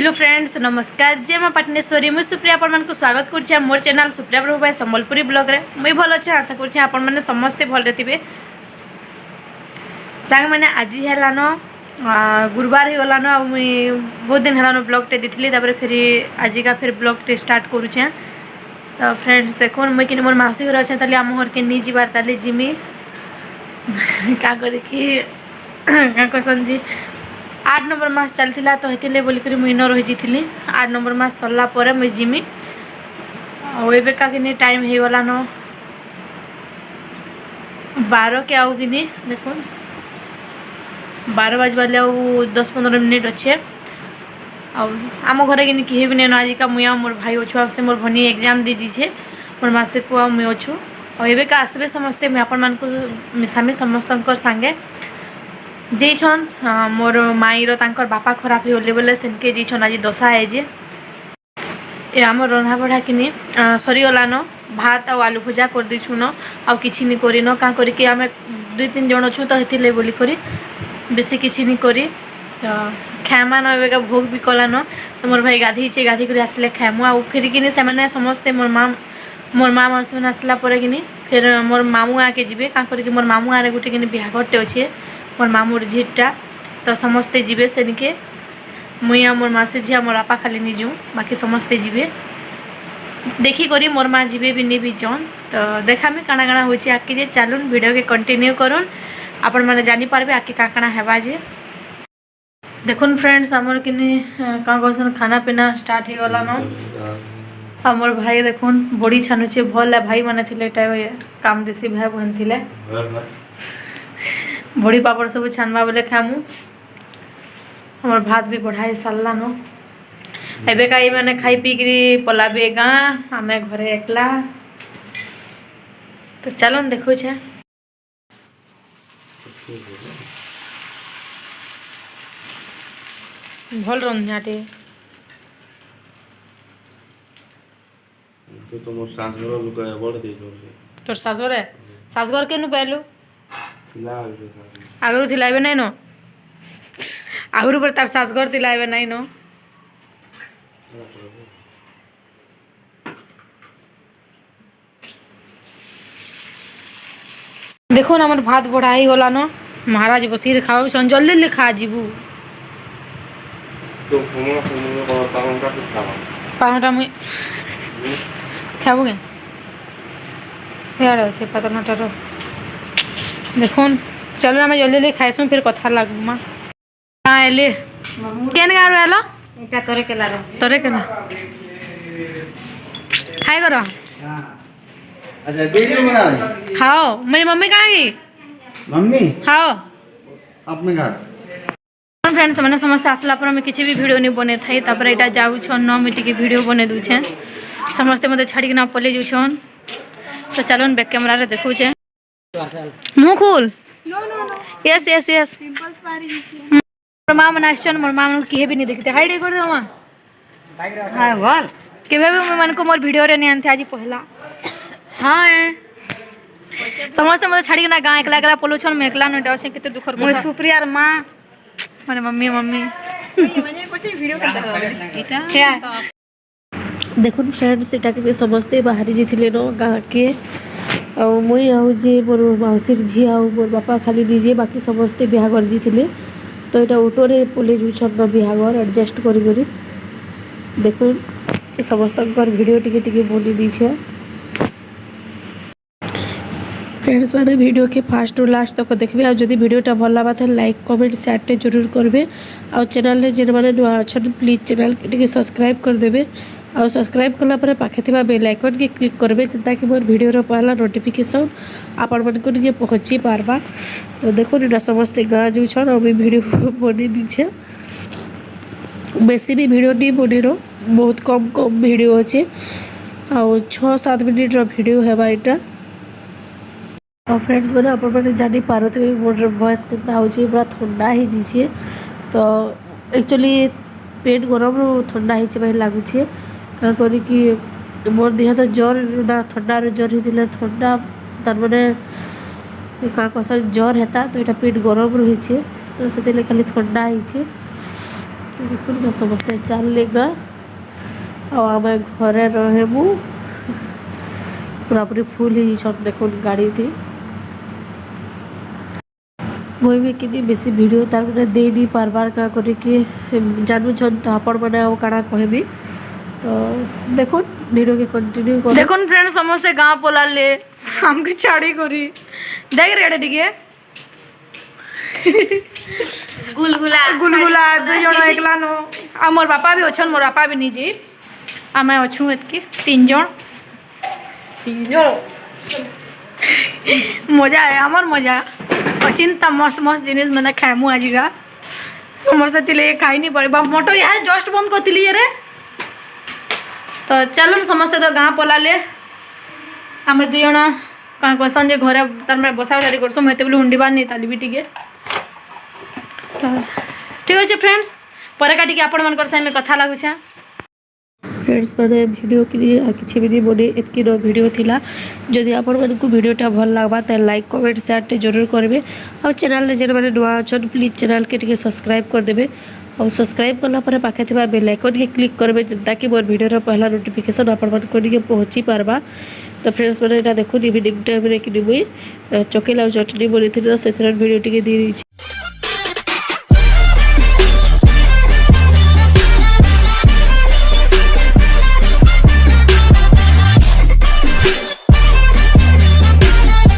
Hello friends नमस्कार जय माँ पाटनेश्वरी मुझे सुप्रिया आपण को स्वागत कर मोर चैनल सुप्रिया प्रभु भाई संबलपुरी ब्लॉग रे मुई भल अच्छे आशा कर आपण मैंने समस्ते भल थे सांग मैंने आज है गुरुवार हो गलान आ मुई बहुत दिन है ब्लॉग टे दी फिर आज का फिर ब्लॉग टे स्टार्ट करुचे। तो फ्रेंड्स देखो मुई कि मोर मौसी घर अच्छे ताली आम घर के नहीं जीवार ताली जिमी क्या करी कहसन जी 8 नंबर मास चलता तो हेतिले बोलिक मुई न रही 8 नंबर मास सरला मुई जिमी आबे का कि टाइम हो गलान 12 के आउ कि देखो 12 बजे वाले 10-15 मिनिट अच्छे आम घर कि कहीं भी नहीं आज का मुई मोर भाई अच्छु से मोर भनी एग्जाम दीजी छे मोर मासे पुआ मुई अच्छु और का आसबे समस्ते मुझे आपण मान मिसामी समस्त सांगे जेछन मोर माईर तांकर बापा खराब होले बोले सेनके जेछन आज दशा है जे ए आम रंधा बढ़ा कि सरीगलान भात आ आलू भुजा कर देछुन आ किछि नि करिन का करके आम 2-3 जन अच्छु तो हेतिले बोली करी बेसी किछि नि करी तो खाएमा न एबेका भोग भी कलान तो मोर भाई गाधीचे गाधी कर आसले खाएमु आ फिर कि से समस्ते मोर माँ मासी मैंने आसला कि फिर मोर मामू आके जीवे का करके मोर मामू आरे गोटे कि बिहाघरटे अच्छे मोर मामूर झीटा तो समस्ते जीवे सेनिके मुई आ मोर मासी झी मोर बापा खाली नहीं जाऊँ बाकी समस्ते जीवे देखी करी मोर माँ जीवे भी नहीं भी जान तो देखा मैं काଣା काଣା होची आके जे चलून वीडियो के कंटिन्यू करूँ आपण मैंने जानी पारबे आके का काଣା हेबा जे देखुन फ्रेंड्स आमर कि क्या कहसन खाना पीना स्टार्ट हो गला न आमर भाई देखुन बड़ी छानुचे भल है भाई माने थिले काम देसी भाई बहन थिले बड़ी पापड़ सब छानवा बोले खामु हमार भात भी बढ़ाई सारला न एबे का मैंने खाई पी करी पलाबे गाँ आम घरे एकला तो चलो देखो छे भल रंधाटे तो तुम सासगर लोग बड़ दे तोर सासगर केनु पाइलु थिला आगु थिलाबे नहीं न आगु पर तार सासगर थिलाबे नहीं न देखो ना भात बढ़ाई गला न महाराज बसी खाओ सन जल्दी लिखा जीबू तो कुमो पाउंडा के खावा पाउंडा मुई खाबो के यार अच्छे पतरनाटार देखो चलो आम जल्दी जल्दी खाइसु फिर कथा लागू माँ हाँ एले केन गाँव आलो इटा तोरे के लारो तोरे के ना खाई करो अच्छा वीडियो बना रही हाँ मेरी मम्मी कहाँ गई मम्मी हाँ अपने घर फ्रेंड्स मैंने समस्त आसला पर मैं किसी भी वीडियो नहीं बने थाई तापर एटा जाऊ छन न मिटी के वीडियो बने दूछे समस्ते मते छाड़ी ना पले जू छन तो चलो बैक कैमरा रे देखू छे मुंह खोल यस यस यस मोर मां मन आछन मोर मां मन किए भी नहीं देखते हाइड कर दो मां हां बोल केबे भी मन को मोर वीडियो रे नहीं आनते आज पहला हां समस्त मते छाड़ी ना गां एकला एकला पलो छन में एकला न डसे केते दुखर मोर सुप्रियार मां माने मम्मी मम्मी वीडियो करता इटा क्या देखो फ्रेंड्स एटा के समस्ते बाहरी जीथिले न गाँ के आ मुई आउजे मोर मौसीर झी आ मोर बापा खाली दीजिए बाकी समस्ते बिहाघर जीथिले तो यहाँ ऑटो रे पले जुछन बिहाघर एडजस्ट करी करी देखो समस्त वीडियो टिके टिके बनी दीछे फ्रेंड्स मैंने वीडियो के फास्ट और लास्ट तक देखिए और जदि वीडियोटा भल लगा तो लाइक कमेंट शेयर जरूर करेंगे और चैनल रे जेन माने नुआ अछन प्लीज चैनल के सब्सक्राइब कर देबे और सब्सक्राइब कला पर पाखे थिबा बेल आइकन के क्लिक करबे जता कि मोर वीडियो रो पहला नोटिफिकेशन आपण मन को के पहुंची पारबा तो देखो ना समस्त गाँ जो छन अभी वीडियो बनी दीछे बेसी भी वीडियो नहीं बनी रो बहुत कम कम वीडियो अच्छे आ 6-7 मिनट रो वीडियो है एटा और फ्रेंड्स मैंने आपने जानी पारे मोर वॉइस कितना हो पूरा ठंडा ही जीछे तो एक्चुअली पेट गरम ठंडा ही लगुचे क्या करी मोर देह तो ज्वर ना ठंडा ज्वर होता ठंडा तार मैंने क्या कस ज्वर हेता तो यहाँ पेट गरम रही तो से खाली ठंडा ही देखो समस्ते चलेगा आम घरे रहबू पूरापूरी फुल ही छत देखो गाड़ी थी मुई भी कि बेसी वीडियो तार मैंने दे नहीं पार्बार का करके जानू तो आपण मैंने काଣା कहबी तो देखो वीडियो के कंटिन्यू कर देखो फ्रेंड समस्ते गाँव पोला ले हमके छाड़ी करी देख रे टिके गुलगुला गुलगुला दो जन एकला नो आ मोर बापा भी अछन मोर बापा भी निजे आमे अछु एतके तीन जन मजा है हमार मजा अचिंता मस्त मस्त जिनिस मैंने खाएमु आज का समस्ते तिले खाई नहीं पड़े मोटर यहाँ जस्ट बंद करती रे तो चलो समस्ते तो गाँ पला ले आम दुई जन क्या कहसन जे घरे तार बसा उठारी करसु मुझे बोले हुंडीबार नहीं ताली टिके तो ठीक अच्छे फ्रेंड्स पर काटिक आपण मन साथ कथा लगुचा फ्रेंड्स मैंने वीडियो के लिए किसी भी नहीं बने इतकी वीडियो थिला जदि आपण को वीडियोटा भल लगवा तो लाइक कमेंट शेयर जरूर करेंगे और चैनल जो मैंने नुआ अच्छा प्लीज चैनल के सब्सक्राइब करदे और सब्सक्राइब कलापर पाखे थी बेल आइकन के क्लिक करेंगे ताकि मोर वीडियो पहला नोटिफिकेशन आपण पहुँची पार्बा तो फ्रेंड्स मैंने देखो इवनिंग टाइम मुझे चकेला चटनी बनी थी तो से वीडियो टी दी